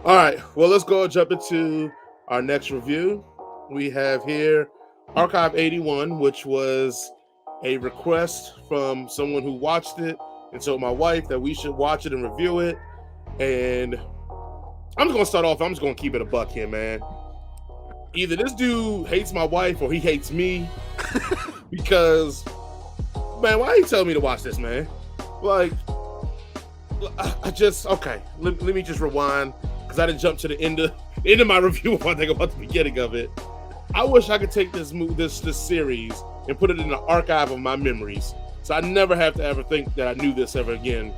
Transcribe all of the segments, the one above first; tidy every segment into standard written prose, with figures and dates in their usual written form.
All right. Well, let's go and jump into our next review. We have here Archive 81, which was a request from someone who watched it and told my wife that we should watch it and review it. And I'm just gonna start off. I'm just gonna keep it a buck here, man. Either this dude hates my wife or he hates me because, man, why you telling me to watch this, man? Like, I just okay. Let me just rewind because I didn't jump to the end of my review if I think about the beginning of it. I wish I could take this series and put it in the archive of my memories, so I never have to ever think that I knew this ever again.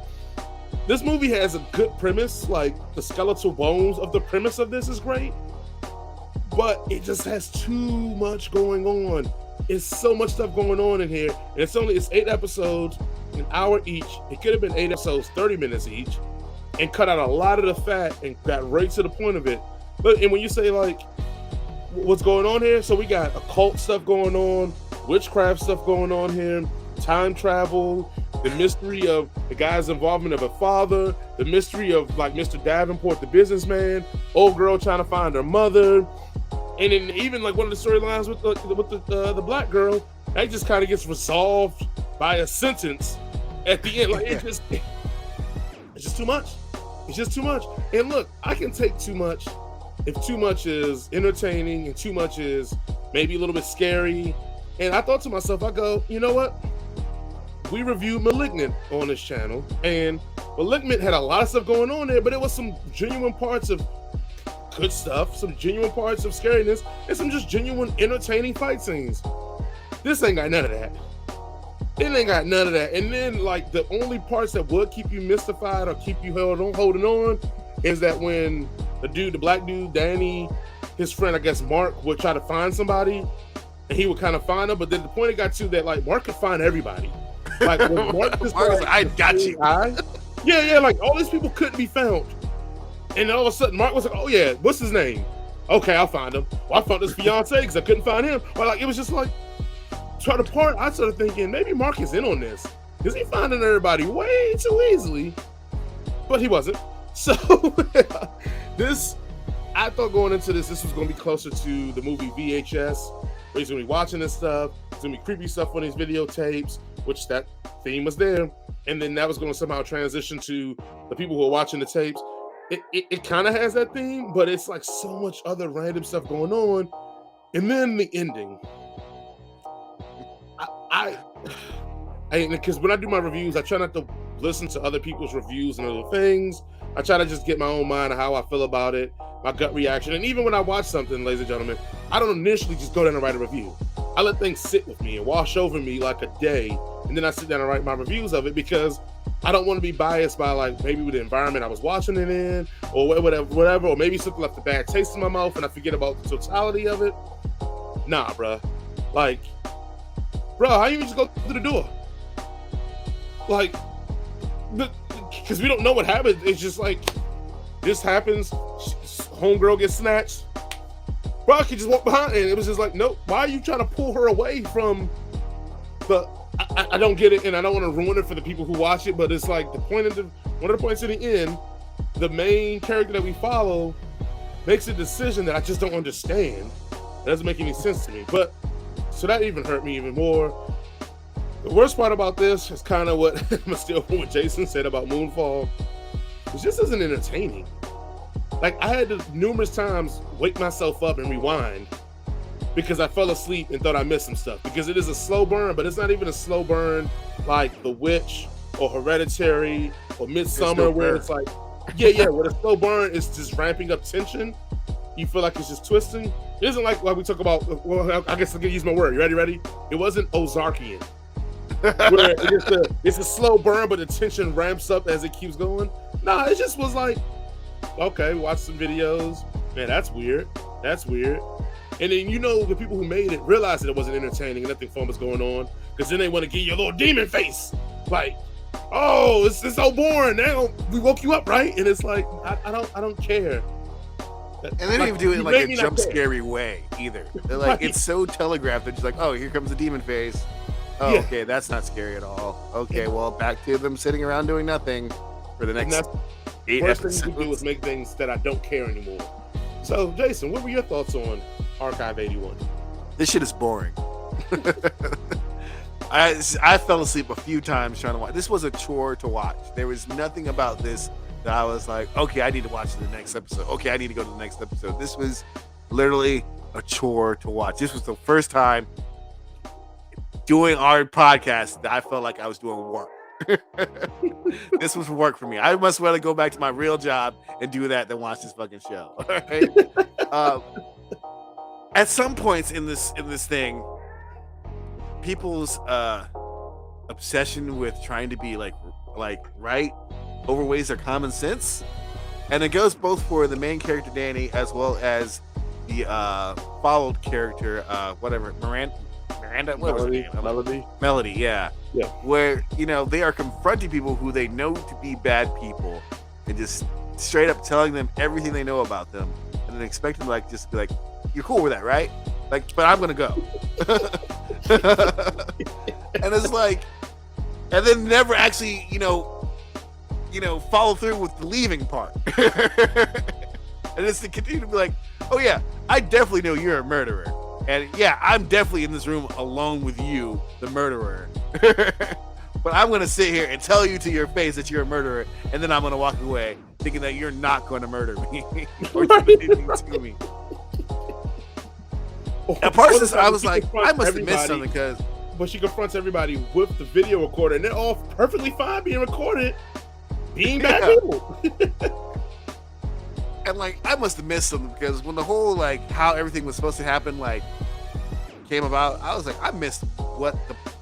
This movie has a good premise. Like the skeletal bones of the premise of this is great, but it just has too much going on. It's so much stuff going on in here, and it's 8 episodes, an hour each. It could have been 8 episodes, 30 minutes each, and cut out a lot of the fat and got right to the point of it. But and when you say like what's going on here, so we got occult stuff going on, witchcraft stuff going on here, time travel, the mystery of the guy's involvement of a father, the mystery of like Mr. Davenport, the businessman, old girl trying to find her mother. And then even like one of the storylines with the black girl, that just kind of gets resolved by a sentence at the end. Like it's just too much. It's just too much. And look, I can take too much if too much is entertaining and too much is maybe a little bit scary. And I thought to myself, I go, you know what? We reviewed Malignant on this channel, and Malignant had a lot of stuff going on there, but it was some genuine parts of good stuff, some genuine parts of scariness, and some just genuine entertaining fight scenes. This ain't got none of that. It ain't got none of that. And then like the only parts that would keep you mystified or keep you holding on is that when the black dude, Danny, his friend, I guess Mark, would try to find somebody, and he would kind of find them, but then the point it got to that like Mark could find everybody. Like when Mark just like, I got you. Yeah, like all these people couldn't be found. And then all of a sudden, Mark was like, "Oh yeah, what's his name? Okay, I'll find him. Well, I found his fiance because I couldn't find him." Or like it was just like, try to part. I started thinking maybe Mark is in on this because he finding everybody way too easily, but he wasn't. So this, I thought going into this was going to be closer to the movie VHS, where he's going to be watching this stuff. It's going to be creepy stuff on these videotapes, which that theme was there, and then that was going to somehow transition to the people who are watching the tapes. It kind of has that theme, but it's like so much other random stuff going on. And then the ending. I because when I do my reviews, I try not to listen to other people's reviews and other things. I try to just get my own mind of how I feel about it, my gut reaction. And even when I watch something, ladies and gentlemen, I don't initially just go down and write a review. I let things sit with me and wash over me like a day. And then I sit down and write my reviews of it because I don't want to be biased by like maybe with the environment I was watching it in or whatever, or maybe something left a bad taste in my mouth and I forget about the totality of it. Nah, bruh. Like, bro, how you just go through the door? Like, because we don't know what happened. It's just like, this happens, homegirl gets snatched. Bro, I could just walk behind and it was just like, nope, why are you trying to pull her away from the... I don't get it, and I don't want to ruin it for the people who watch it, but it's like one of the points in the end, the main character that we follow makes a decision that I just don't understand. It doesn't make any sense to me. But so that even hurt me even more. The worst part about this is kind of what what Jason said about Moonfall. It just isn't entertaining. Like I had to numerous times wake myself up and rewind because I fell asleep and thought I missed some stuff. Because it is a slow burn, but it's not even a slow burn like The Witch or Hereditary or Midsummer, where it's like, where the slow burn is just ramping up tension. You feel like it's just twisting. It isn't like we talk about, well, I guess I can use my word. You ready? It wasn't Ozarkian. Where it's a slow burn, but the tension ramps up as it keeps going. Nah, it just was like, okay, watch some videos. Man, that's weird. And then, the people who made it realized that it wasn't entertaining and nothing fun was going on, because then they want to give you a little demon face. Like, oh, it's so boring. Now we woke you up, right? And it's like, I don't care. And they didn't even do it in like a jump scary way either. They're like, it's so telegraphed that just like, oh, here comes the demon face. Oh, okay, that's not scary at all. Okay, well, back to them sitting around doing nothing. for the next 8 first episodes. thing you do is make things that I don't care anymore. So, Jason, what were your thoughts on Archive 81? This shit is boring. I fell asleep a few times trying to watch. This was a chore to watch. There was nothing about this that I was like, okay, I need to watch the next episode. Okay, I need to go to the next episode. This was literally a chore to watch. This was the first time doing our podcast that I felt like I was doing work. This was work for me. I must rather go back to my real job and do that than watch this fucking show. Right? At some points in this thing, people's obsession with trying to be like right overweighs their common sense, and it goes both for the main character Danny as well as the followed character, whatever, Miranda, what was her name? Melody, yeah. Where they are confronting people who they know to be bad people and just straight up telling them everything they know about them, and then expecting them to just be like, "You're cool with that, right?" Like, but I'm gonna go. And it's like, and then never actually, follow through with the leaving part. And it's to continue to be like, oh yeah, I definitely know you're a murderer. And yeah, I'm definitely in this room alone with you, the murderer. But I'm going to sit here and tell you to your face that you're a murderer. And then I'm going to walk away thinking that you're not going to murder me or do anything to me. At Parsons, I was like, I must have missed something because. But she confronts everybody with the video recorder, and they're all perfectly fine being recorded, being bad people. And I must have missed something because when the whole how everything was supposed to happen came about, I was like, I missed what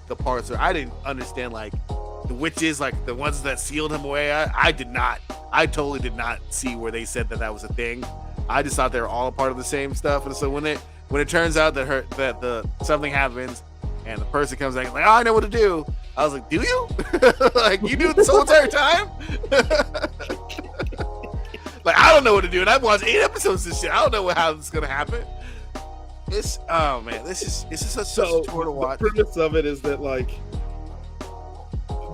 the parts are. I didn't understand the witches, the ones that sealed him away. I did not. I totally did not see where they said that was a thing. I just thought they were all a part of the same stuff. And so when it turns out that something happens and the person comes back oh, I know what to do, I was like, do you? You knew this whole entire time? I don't know what to do, and I've watched 8 episodes of this shit. I don't know how this is gonna happen. It's just such a chore to watch. The premise of it is that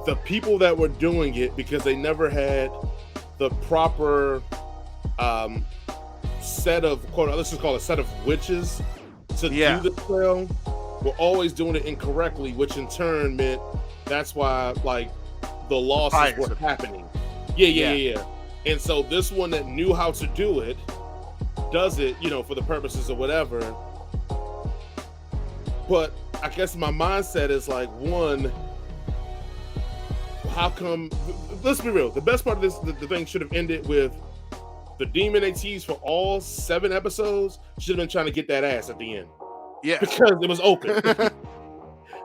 the people that were doing it, because they never had the proper set of let's just call it a set of witches to do the spell, were always doing it incorrectly, which in turn meant that's why the losses were happening. Yeah. And so this one that knew how to do it does it, for the purposes of whatever. But I guess my mindset is one, how come, let's be real, the best part of this, the thing should have ended with the demon they teased for all 7 episodes should have been trying to get that ass at the end. Yeah. Because it was open.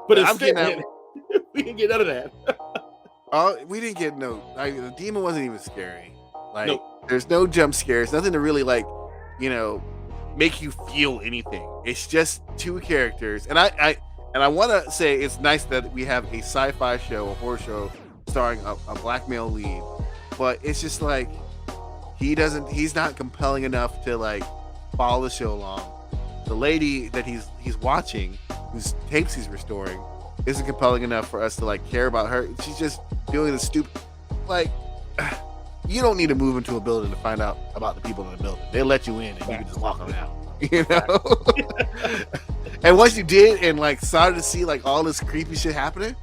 But instead, we didn't get none of that. We didn't get the demon wasn't even scary. Nope. There's no jump scares, nothing to really make you feel anything. It's just 2 characters, and I want to say it's nice that we have a sci-fi show, a horror show starring a black male lead, but it's just he's not compelling enough to follow the show along. The lady that he's watching, whose tapes he's restoring, isn't compelling enough for us to care about her. She's just doing the stupid you don't need to move into a building to find out about the people in the building. They let you in and you can just walk them out. And once you did and started to see all this creepy shit happening,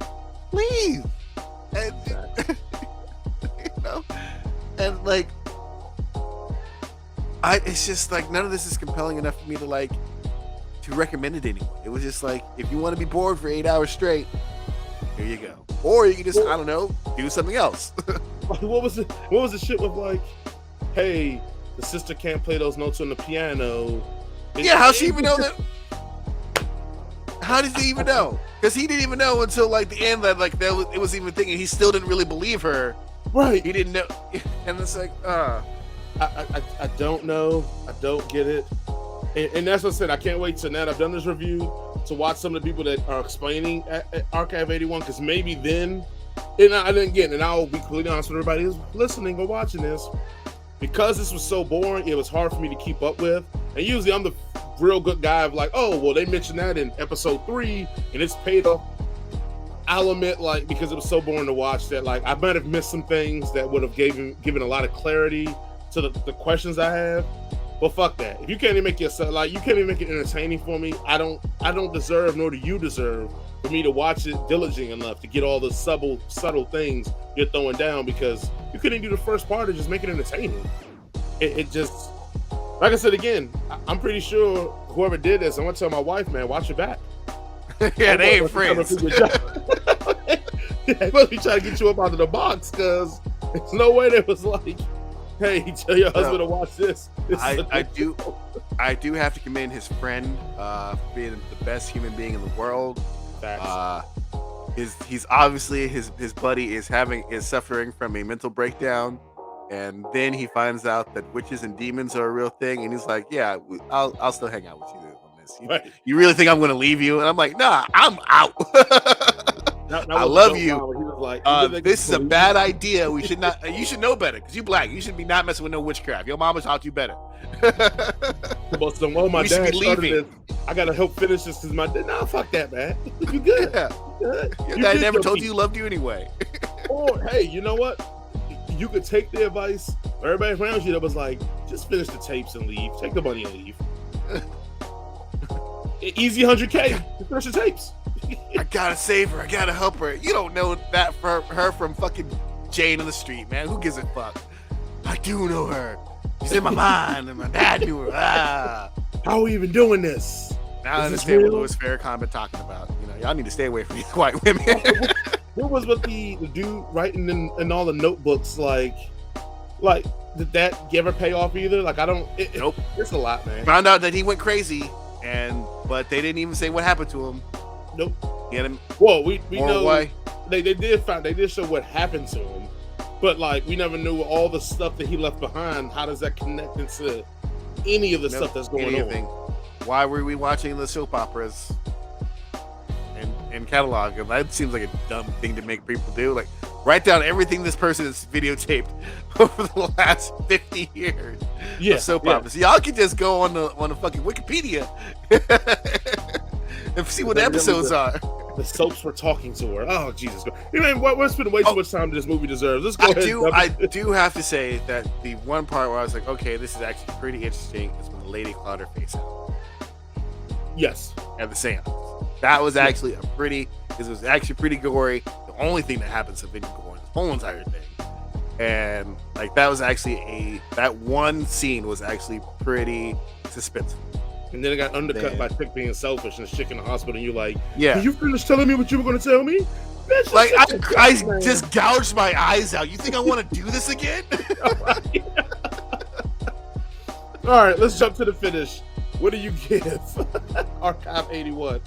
leave. And and it's just none of this is compelling enough for me to recommend it anymore. It was just if you want to be bored for 8 hours straight, here you go. Or you can just, I don't know, do something else. What was the shit with hey, the sister can't play those notes on the piano? How'd she even know that? How did he even know? Because he didn't even know until the end that it was even thinking. He still didn't really believe her. Right. He didn't know. And it's I don't know. I don't get it. And that's what I said. I can't wait till now I've done this review to watch some of the people that are explaining at Archive 81, because maybe then, and I'll be completely honest with everybody who's listening or watching this, because this was so boring, it was hard for me to keep up with. And usually I'm the real good guy of oh, well, they mentioned that in episode 3 and it's paid off. I'll admit, like, because it was so boring to watch that, like, I might have missed some things that would have given a lot of clarity to the questions I have. But fuck that. If you can't even make yourself, like, you can't even make it entertaining for me, I don't deserve, nor do you deserve, for me to watch it diligent enough to get all the subtle things you're throwing down, because you couldn't do the first part of just make it entertaining. It just, like I said again, I'm pretty sure whoever did this, I'm gonna tell my wife, man, watch your back. Yeah, they ain't friends. They must be trying to get you up out of the box, because there's no way they was like, hey, tell your husband to watch this. I do have to commend his friend for being the best human being in the world. He's obviously his buddy is suffering from a mental breakdown, and then he finds out that witches and demons are a real thing, and he's like, yeah, I'll still hang out with you on this. You really think I'm going to leave you? And I'm like, nah, I'm out. I love you. He was like, this is a bad idea. We should not. You should know better, because you black. You should be not messing with no witchcraft. Your mama taught you better. My dad started this. I gotta help finish this because my dad. Nah, fuck that, man. You good? Yeah. Your dad never told you he loved you anyway. Or hey, you know what? You could take the advice. Everybody around you that was like, just finish the tapes and leave. Take the money and leave. Easy 100K. Finish the tapes. I gotta save her. I gotta help her. You don't know that for her from fucking Jane on the street, man. Who gives a fuck? I do know her. She's in my mind, and my dad knew her. How are we even doing this? Now I understand what Louis Farrakhan been talking about. You know, y'all need to stay away from these white women. What was with the dude writing in all the notebooks? Like, did that ever pay off either? Like, I don't. Nope. It's a lot, man. Found out that he went crazy, but they didn't even say what happened to him. Nope. Get him. Well, we know why. They did show what happened to him, but like we never knew all the stuff that he left behind. How does that connect into any of the stuff that's going on? Why were we watching the soap operas and catalog them? That seems like a dumb thing to make people do. Like, write down everything this person has videotaped over the last 50 years. Yeah, of soap operas. Y'all can just go on the fucking Wikipedia and see what the episodes are. The soaps were talking to her. Oh, Jesus. We're spending way too much time this movie deserves. Let's go ahead. I do have to say that the one part where I was like, okay, this is actually pretty interesting is when the lady clawed her face out. Yes. At the seance. That was actually it was actually pretty gory. The only thing that happens to Vinny Gore in this whole entire thing. And like that one scene was actually pretty suspenseful. And then it got undercut by Chick being selfish and Chick in the hospital, and you're like, yeah, can you finish telling me what you were going to tell me? Bitch, like, I just gouged my eyes out. You think I want to do this again? All right, let's jump to the finish. What do you give Archive 81?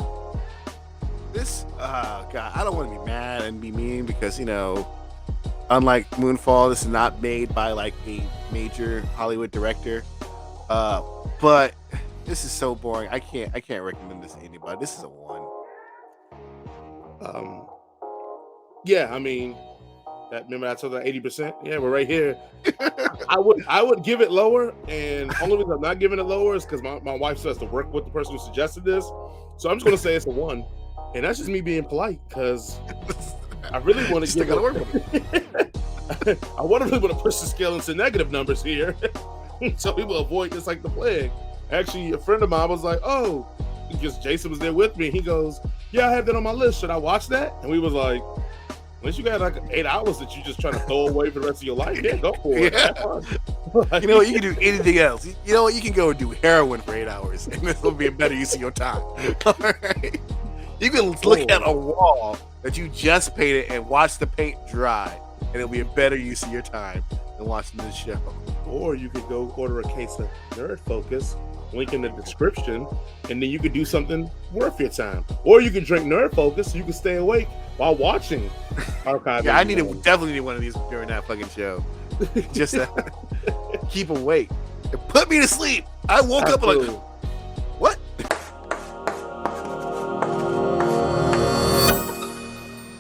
This, God, I don't want to be mad and be mean because, you know, unlike Moonfall, this is not made by like a major Hollywood director. But this is so boring. I can't recommend this to anybody. This is a 1. Yeah, I mean, remember I told that 80%? Yeah, we're right here. I would give it lower, and only reason I'm not giving it lower is because my wife still has to work with the person who suggested this. So I'm just gonna say it's a 1. And that's just me being polite, because I really want to I want to really want to push the scale into negative numbers here. So people avoid this like the plague. Actually, a friend of mine was like, oh, because Jason was there with me. He goes, yeah, I have that on my list. Should I watch that? And we was like, unless you got like 8 hours that you're just trying to throw away for the rest of your life, yeah, go for it. Yeah. You know what? You can do anything else. You know what? You can go and do heroin for 8 hours, and this will be a better use of your time. All right? You can look at a wall that you just painted and watch the paint dry, and it'll be a better use of your time than watching this show. Or you could go order a case of Nerd Focus, link in the description, and then you could do something worth your time. Or you could drink Nerd Focus so you can stay awake while watching Archive. Yeah, definitely need one of these during that fucking show. Just to keep awake. It put me to sleep. I woke up like,